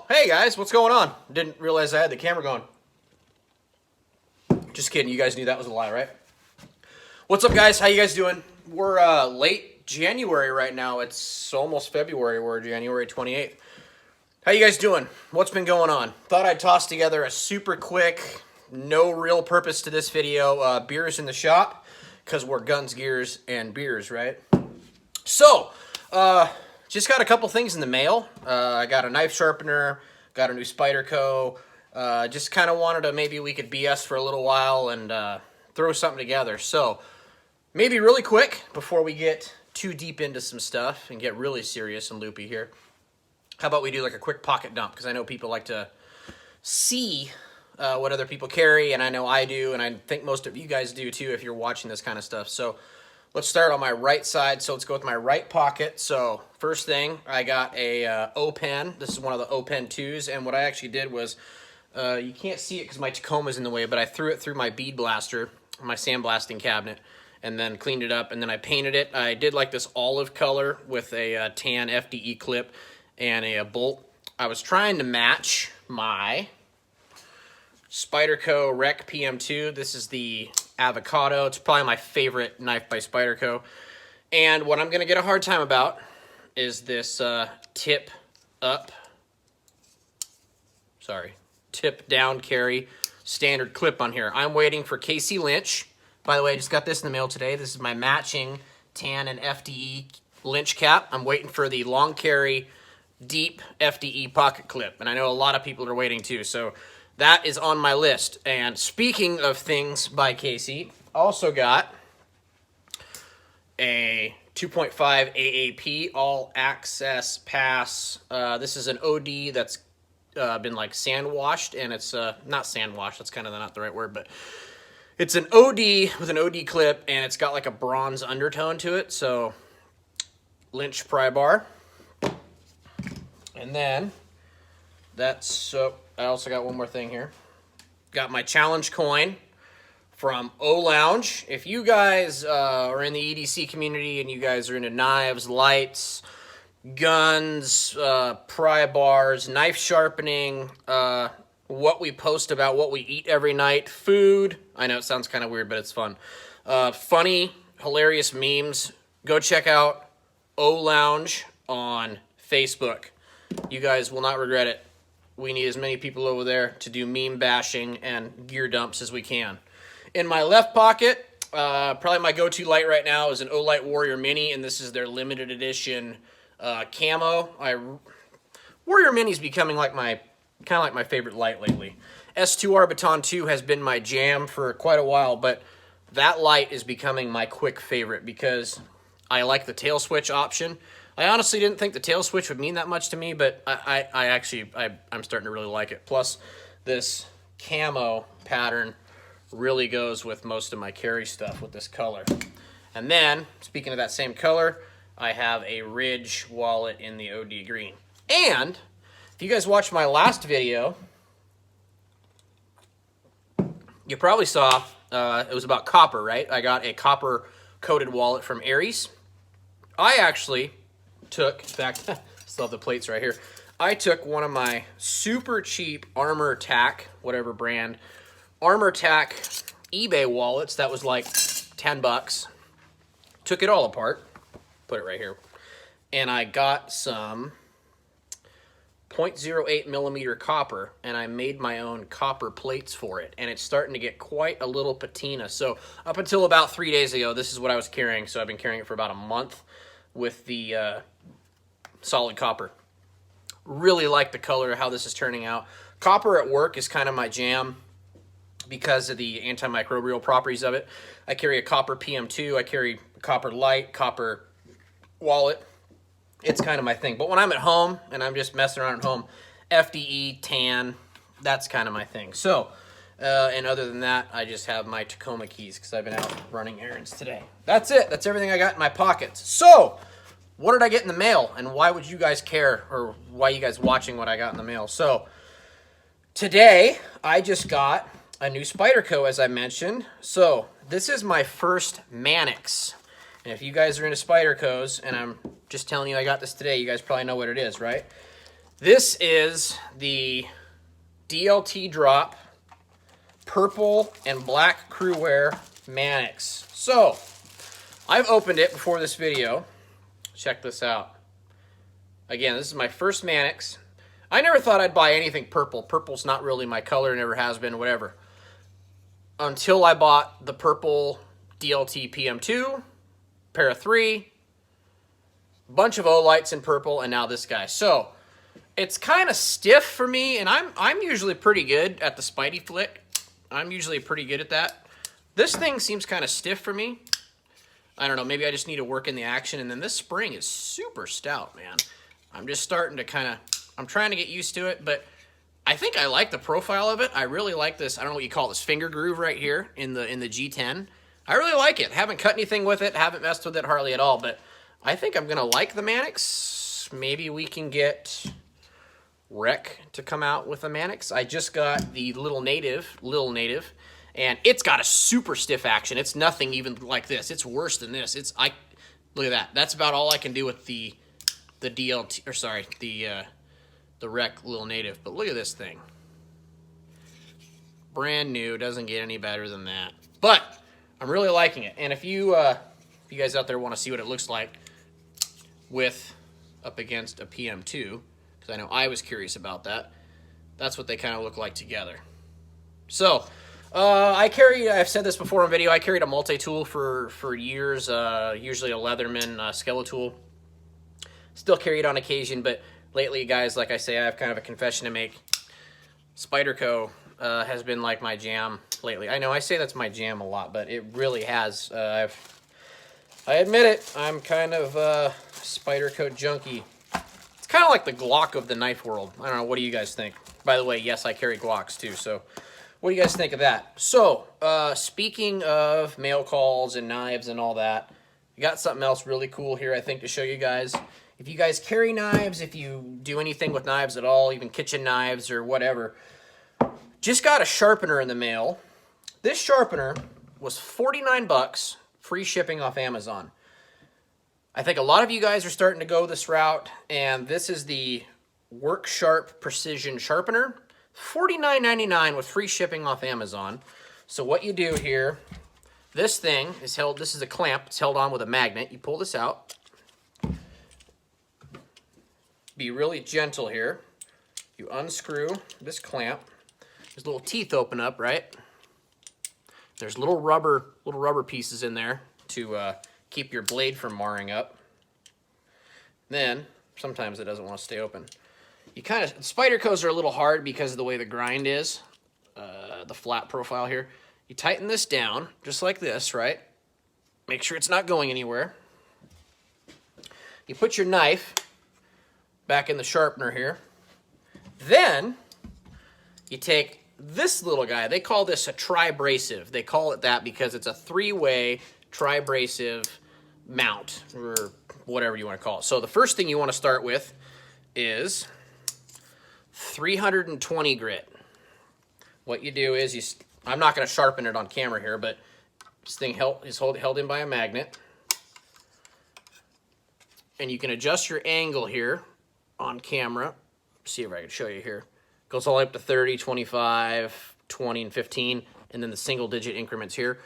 Oh, hey guys, what's going on? Didn't realize I had the camera going. Just kidding, you guys knew that was a lie, right? What's up, guys? How you guys doing? We're late January right now. It's almost February. We're January 28th. How you guys doing? What's been going on? Thought I'd toss together a super quick, no real purpose to this video, beers in the shop, because we're guns, gears, and beers, right? So, just got a couple things in the mail. I got a knife sharpener, got a new Spyderco. Just kind of wanted to, maybe we could BS for a little while and throw something together. So, maybe really quick, before we get too deep into some stuff and get really serious and loopy here, how about we do like a quick pocket dump? Because I know people like to see what other people carry, and I know I do, and I think most of you guys do too if you're watching this kind of stuff. So, let's start on my right side. So let's go with my right pocket. So first thing, I got a O-pen. This is one of the O-pen 2s. And what I actually did was, you can't see it because my Tacoma's in the way, but I threw it through my bead blaster, my sandblasting cabinet, and then cleaned it up. And then I painted it. I did like this olive color with a tan FDE clip and a bolt. I was trying to match my Spyderco Rec PM2. This is the avocado. It's probably my favorite knife by Spyderco. And what I'm going to get a hard time about is this tip down carry standard clip on here. I'm waiting for Casey Lynch. By the way, I just got this in the mail today. This is my matching tan and FDE Lynch cap. I'm waiting for the long carry deep FDE pocket clip. And I know a lot of people are waiting too. So that is on my list. And speaking of things by Casey, also got a 2.5 AAP all access pass. This is an OD that's been like sand washed, and it's not sand washed, that's kind of not the right word, but it's an OD with an OD clip, and it's got like a bronze undertone to it. So Lynch pry bar. And then I also got one more thing here. Got my challenge coin from O Lounge. If you guys are in the EDC community and you guys are into knives, lights, guns, pry bars, knife sharpening, what we post about what we eat every night, food. I know it sounds kind of weird, but it's fun. Funny, hilarious memes. Go check out O Lounge on Facebook. You guys will not regret it. We need as many people over there to do meme bashing and gear dumps as we can. In my left pocket, probably my go-to light right now is an Olight Warrior Mini, and this is their limited edition camo. Warrior Mini is becoming like my favorite light lately. S2R Baton 2 has been my jam for quite a while, but that light is becoming my quick favorite because I like the tail switch option. I honestly didn't think the tail switch would mean that much to me, but I'm starting to really like it. Plus, this camo pattern really goes with most of my carry stuff with this color. And then, speaking of that same color, I have a Ridge wallet in the OD green. And, if you guys watched my last video, you probably saw it was about copper, right? I got a copper-coated wallet from Aries. I actually took, in fact, still have the plates right here. I took one of my super cheap Armor Tack, whatever brand, Armor Tack eBay wallets that was like 10 bucks. Took it all apart, put it right here, and I got some 0.08 millimeter copper, and I made my own copper plates for it, and it's starting to get quite a little patina. So up until about 3 days ago, this is what I was carrying. So I've been carrying it for about a month with the solid copper. Really like the color, how this is turning out. Copper at work is kind of my jam because of the antimicrobial properties of it. I carry a copper PM2, I carry copper light, copper wallet. It's kind of my thing. But when I'm at home and I'm just messing around at home, FDE, tan, that's kind of my thing. So, and other than that, I just have my Tacoma keys because I've been out running errands today. That's it. That's everything I got in my pockets. So, what did I get in the mail, and why would you guys care, or why are you guys watching what I got in the mail? So, today, I just got a new Spyderco, as I mentioned. So, this is my first Mannix. And if you guys are into Spydercos, and I'm just telling you I got this today, you guys probably know what it is, right? This is the DLT Drop purple and black crew wear Mannix. So, I've opened it before this video. Check this out. Again, this is my first Mannix. I never thought I'd buy anything purple. Purple's not really my color, never has been, whatever. Until I bought the purple DLT PM2, pair of 3, bunch of O-lights in purple, and now this guy. So, it's kind of stiff for me, and I'm usually pretty good at the Spidey flick. I'm usually pretty good at that. This thing seems kind of stiff for me. I don't know, maybe I just need to work in the action, and then this spring is super stout, man. I'm just starting to kind of, I'm trying to get used to it, but I think I like the profile of it. I really like this, I don't know what you call this, finger groove right here in the G10. I really like it. Haven't cut anything with it, haven't messed with it hardly at all, but I think I'm gonna like the Mannix. Maybe we can get Rec to come out with a Mannix. I just got the Little Native, and it's got a super stiff action. It's nothing even like this. It's worse than this. Look at that. That's about all I can do with the DLT, or sorry, the Rec Little Native. But look at this thing. Brand new, doesn't get any better than that. But I'm really liking it. And if you guys out there want to see what it looks like up against a PM2, because I know I was curious about that, that's what they kind of look like together. So, I've said this before on video, I carried a multi-tool for years, usually a Leatherman Skeletool. Still carry it on occasion, but lately, guys, like I say, I have kind of a confession to make. Spyderco has been like my jam lately. I know I say that's my jam a lot, but it really has. I admit it, I'm kind of a Spyderco junkie. It's kind of like the Glock of the knife world. I don't know, what do you guys think? By the way, yes, I carry Glocks too, so what do you guys think of that? So, speaking of mail calls and knives and all that, I got something else really cool here, I think, to show you guys. If you guys carry knives, if you do anything with knives at all, even kitchen knives or whatever, just got a sharpener in the mail. This sharpener was 49 bucks, free shipping off Amazon. I think a lot of you guys are starting to go this route, and this is the Worksharp Precision sharpener. $49.99 with free shipping off Amazon. So what you do here, this thing is held, this is a clamp, it's held on with a magnet. You pull this out. Be really gentle here. You unscrew this clamp. There's little teeth open up, right? There's little rubber pieces in there to keep your blade from marring up. Then, sometimes it doesn't want to stay open. You kind of, Spydercos are a little hard because of the way the grind is, the flat profile here. You tighten this down, just like this, right? Make sure it's not going anywhere. You put your knife back in the sharpener here. Then, you take this little guy. They call this a tri-abrasive. They call it that because it's a 3-way tri-abrasive mount, or whatever you want to call it. So the first thing you want to start with is 320 grit. What you do is I'm not going to sharpen it on camera here, but this thing is held in by a magnet. And you can adjust your angle here on camera. See if I can show you here. Goes all the way up to 30, 25, 20, and 15, and then the single-digit increments here.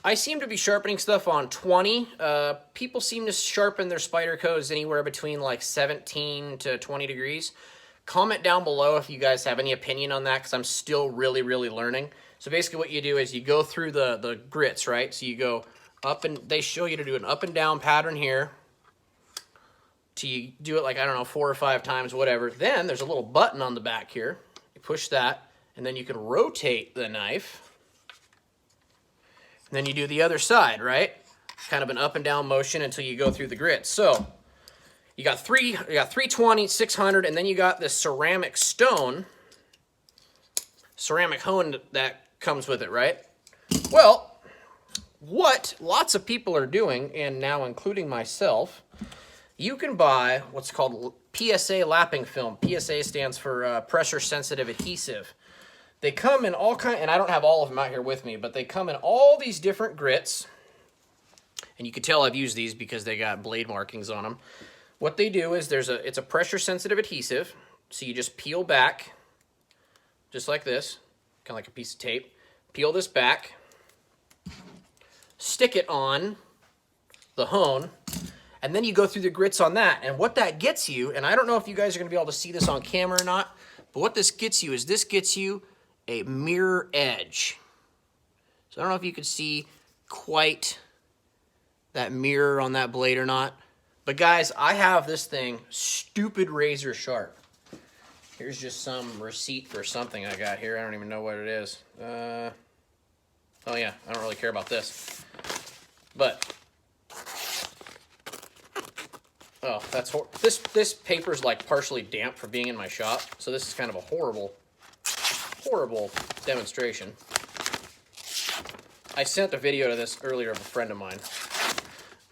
I seem to be sharpening stuff on 20. People seem to sharpen their Spydercos anywhere between like 17 to 20 degrees. Comment down below if you guys have any opinion on that, because I'm still really, really learning. So basically what you do is you go through the grits, right? So you go up, and they show you to do an up and down pattern here. So you do it like, I don't know, 4 or 5 times, whatever. Then there's a little button on the back here. You push that, and then you can rotate the knife. And then you do the other side, right? Kind of an up and down motion until you go through the grits. So you got 320, 600, and then you got this ceramic stone, ceramic hone that comes with it, right? Well, what lots of people are doing, and now including myself, you can buy what's called PSA lapping film. PSA stands for pressure sensitive adhesive. They come in all kinds, and I don't have all of them out here with me, but they come in all these different grits. And you can tell I've used these because they got blade markings on them. What they do is it's a pressure sensitive adhesive. So you just peel back, just like this, kind of like a piece of tape. Peel this back, stick it on the hone, and then you go through the grits on that. And what that gets you, and I don't know if you guys are going to be able to see this on camera or not, but what this gets you is this gets you a mirror edge. So I don't know if you could see quite that mirror on that blade or not. But guys, I have this thing stupid razor sharp. Here's just some receipt for something I got here. I don't even know what it is. Oh yeah, I don't really care about this. But oh, that's this paper's like partially damp for being in my shop, so this is kind of a horrible demonstration. I sent a video to this earlier of a friend of mine.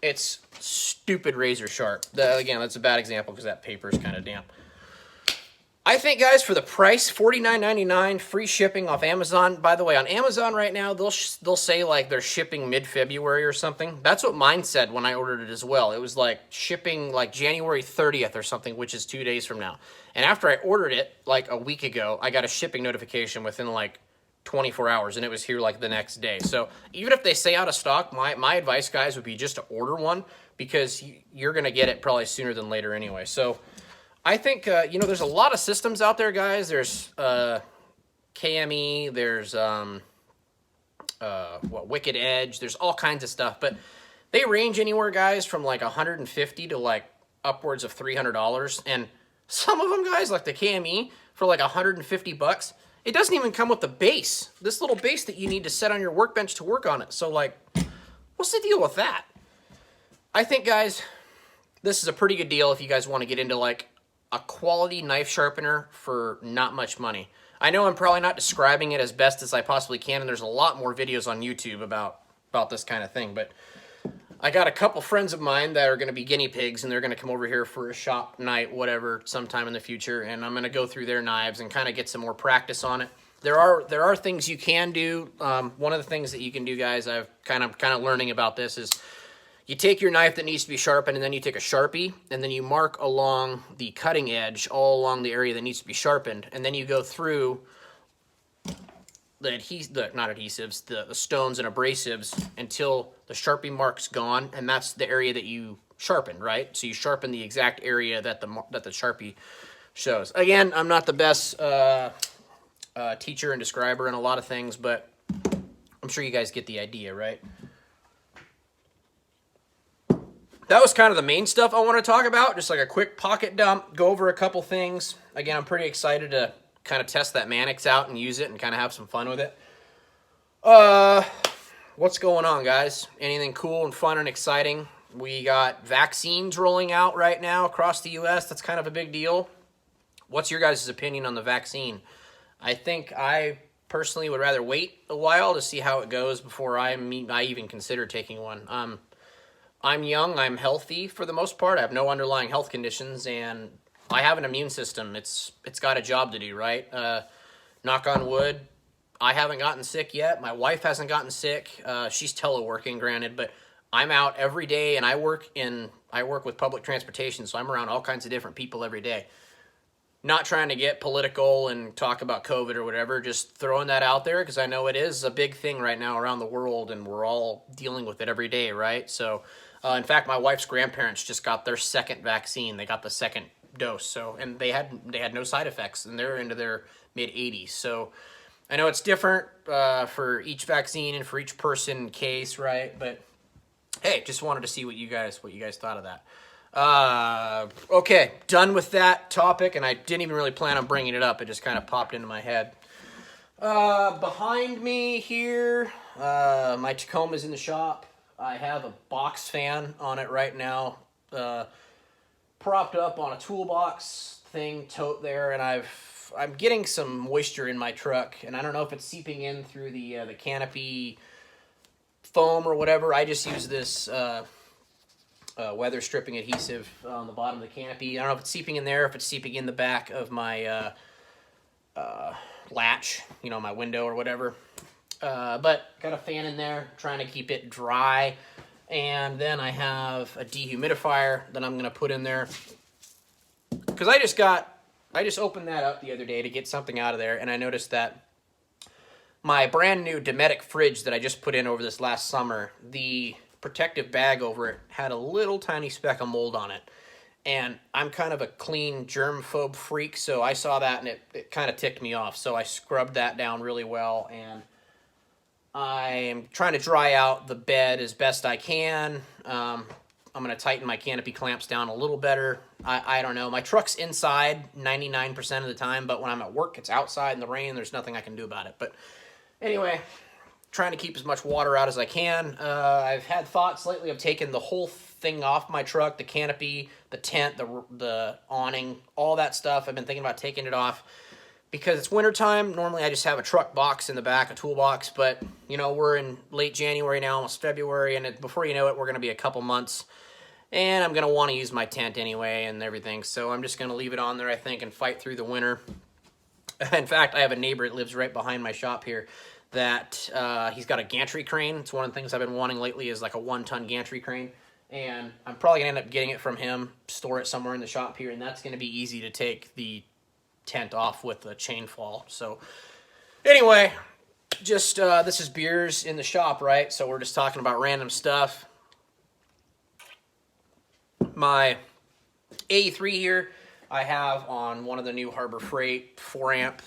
It's stupid razor sharp. Again, that's a bad example because that paper is kind of damp. I think, guys, for the price, $49.99, free shipping off Amazon. By the way, on Amazon right now, they'll say like they're shipping mid-February or something. That's what mine said when I ordered it as well. It was like shipping like January 30th or something, which is 2 days from now. And after I ordered it like a week ago, I got a shipping notification within like 24 hours, and it was here like the next day. So even if they say out of stock, my advice, guys, would be just to order one because you're going to get it probably sooner than later anyway. So I think, you know, there's a lot of systems out there, guys. There's KME, there's Wicked Edge, there's all kinds of stuff, but they range anywhere, guys, from like $150 to like upwards of $300. And some of them, guys, like the KME, for like $150, it doesn't even come with the base, this little base that you need to set on your workbench to work on it. So like, what's the deal with that? I think, guys, this is a pretty good deal if you guys want to get into like a quality knife sharpener for not much money. I know I'm probably not describing it as best as I possibly can, and there's a lot more videos on YouTube about this kind of thing, but I got a couple friends of mine that are going to be guinea pigs, and they're going to come over here for a shop night, whatever, sometime in the future, and I'm going to go through their knives and kind of get some more practice on it. There are things you can do. One of the things that you can do, guys, I've kind of learning about this is you take your knife that needs to be sharpened, and then you take a Sharpie, and then you mark along the cutting edge, all along the area that needs to be sharpened, and then you go through the stones and abrasives until the Sharpie mark's gone, and that's the area that you sharpen, right? So you sharpen the exact area that the Sharpie shows. Again, I'm not the best teacher and describer in a lot of things, but I'm sure you guys get the idea, right? That was kind of the main stuff I want to talk about, just like a quick pocket dump, go over a couple things. Again, I'm pretty excited to kind of test that Mannix out and use it and kind of have some fun with it. What's going on, guys? Anything cool and fun and exciting? We got vaccines rolling out right now across the U.S. That's kind of a big deal. What's your guys' opinion on the vaccine? I think I personally would rather wait a while to see how it goes before I even consider taking one. I'm young, I'm healthy for the most part. I have no underlying health conditions, and I have an immune system. It's got a job to do, right? Knock on wood, I haven't gotten sick yet. My wife hasn't gotten sick. She's teleworking, granted, but I'm out every day, and I work with public transportation, so I'm around all kinds of different people every day. Not trying to get political and talk about COVID or whatever, just throwing that out there because I know it is a big thing right now around the world, and we're all dealing with it every day, right? So, in fact, my wife's grandparents just got their second vaccine. They got the second dose, so, and they had no side effects, and they're into their mid-80s. So I know it's different for each vaccine and for each person case, right? But hey, just wanted to see what you guys thought of that. Okay, done with that topic, and I didn't even really plan on bringing it up. It just kind of popped into my head. Behind me here, my Tacoma's in the shop. I have a box fan on it right now, propped up on a toolbox thing, tote there, and I'm getting some moisture in my truck, and I don't know if it's seeping in through the canopy foam or whatever. I just use this weather stripping adhesive on the bottom of the canopy. I don't know if it's seeping in there, if it's seeping in the back of my latch, you know, my window or whatever. But got a fan in there, trying to keep it dry. And then I have a dehumidifier that I'm going to put in there. Because I just got I just opened that up the other day to get something out of there, and I noticed that my brand new Dometic fridge that I just put in over this last summer, the protective bag over it had a little tiny speck of mold on it. And I'm kind of a clean germ-phobe freak, so I saw that and it kind of ticked me off. So I scrubbed that down really well, and I'm trying to dry out the bed as best I can. I'm going to tighten my canopy clamps down a little better. I don't know. My truck's inside 99% of the time, but when I'm at work, it's outside in the rain. There's nothing I can do about it. But anyway, trying to keep as much water out as I can. I've had thoughts lately of taking the whole thing off my truck, the canopy, the tent, the awning, all that stuff. I've been thinking about taking it off because it's wintertime. Normally I just have a truck box in the back, a toolbox, but you know, we're in late January now, almost February, and before you know it, we're going to be a couple months, and I'm going to want to use my tent anyway and everything, so I'm just going to leave it on there, I think, and fight through the winter. In fact, I have a neighbor that lives right behind my shop here that he's got a gantry crane. It's one of the things I've been wanting lately is like a 1-ton gantry crane. And I'm probably going to end up getting it from him, store it somewhere in the shop here, and that's going to be easy to take the tent off with the chain fall. So anyway, just this is beers in the shop, right? So we're just talking about random stuff. My A3 here I have on one of the new Harbor Freight 4 amp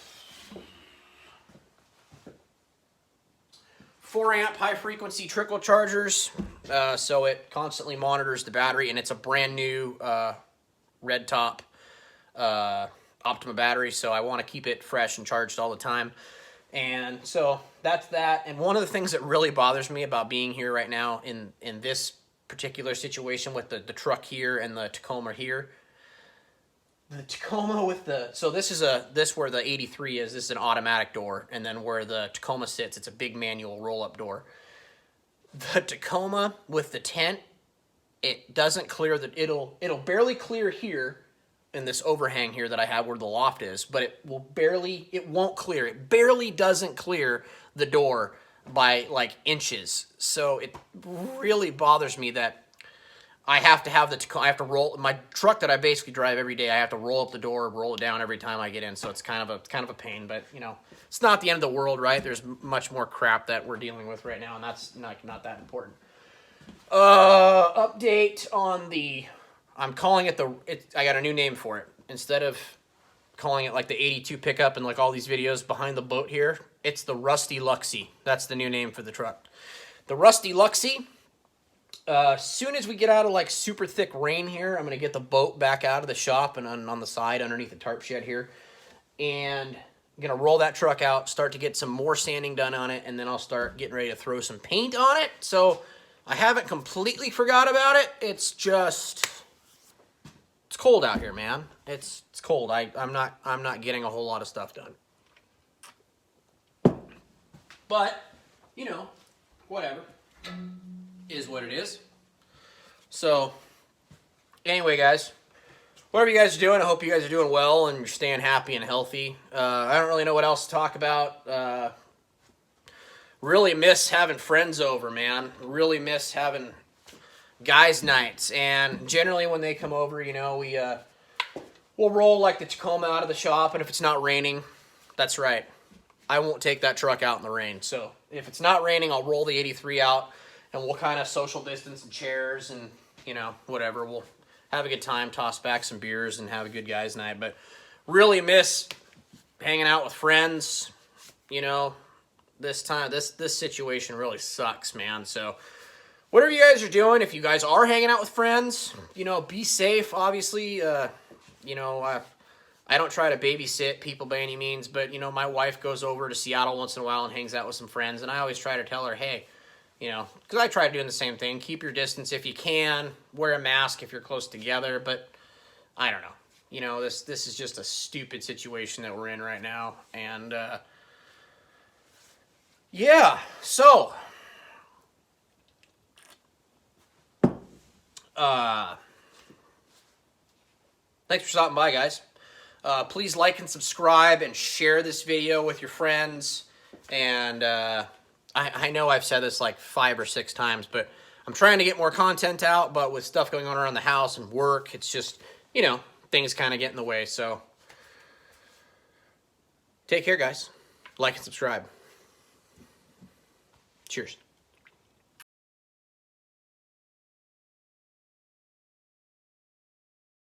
high frequency trickle chargers, so it constantly monitors the battery, and it's a brand new red top Optima battery, so I want to keep it fresh and charged all the time. And so that's that. And one of the things that really bothers me about being here right now in this particular situation with the truck here and the Tacoma here, the Tacoma with the, so this where the 83 is, this is an automatic door, and then where the Tacoma sits, it's a big manual roll-up door. The Tacoma with the tent, it doesn't clear, it'll barely clear here in this overhang here that I have where the loft is, but it won't clear. It barely doesn't clear the door by like inches. So it really bothers me that I have to have I have to roll my truck that I basically drive every day. I have to roll up the door, roll it down every time I get in. So it's kind of a pain, but you know, it's not the end of the world, right? There's much more crap that we're dealing with right now, and that's not that important. Update on I'm calling it I got a new name for it. Instead of calling it like the 82 pickup and like all these videos behind the boat here, it's the Rusty Luxie. That's the new name for the truck. The Rusty Luxie. As soon as we get out of like super thick rain here, I'm going to get the boat back out of the shop and on the side underneath the tarp shed here. And I'm going to roll that truck out, start to get some more sanding done on it, and then I'll start getting ready to throw some paint on it. So I haven't completely forgot about it. It's just, it's cold out here, man. It's cold. I'm not getting a whole lot of stuff done. But, you know, whatever. Is what it is. So anyway, guys, whatever you guys are doing, I hope you guys are doing well and you're staying happy and healthy. I don't really know what else to talk about. Really miss having friends over, man. Really miss having guys' nights. And generally when they come over, you know, we'll roll like the Tacoma out of the shop, and if it's not raining, that's right, I won't take that truck out in the rain. So if it's not raining, I'll roll the 83 out, and we'll kind of social distance in chairs and, you know, whatever. We'll have a good time, toss back some beers, and have a good guys' night. But really miss hanging out with friends. You know, this situation really sucks, man. So whatever you guys are doing, if you guys are hanging out with friends, you know, be safe, obviously. You know, I don't try to babysit people by any means, but, you know, my wife goes over to Seattle once in a while and hangs out with some friends, and I always try to tell her, hey, you know, because I try doing the same thing. Keep your distance if you can. Wear a mask if you're close together. But I don't know. You know, this is just a stupid situation that we're in right now. And yeah, so thanks for stopping by, guys. Please like and subscribe and share this video with your friends. And I know I've said this like 5 or 6 times, but I'm trying to get more content out, but with stuff going on around the house and work, it's just, you know, things kind of get in the way. So Take care, guys. Like and subscribe. Cheers.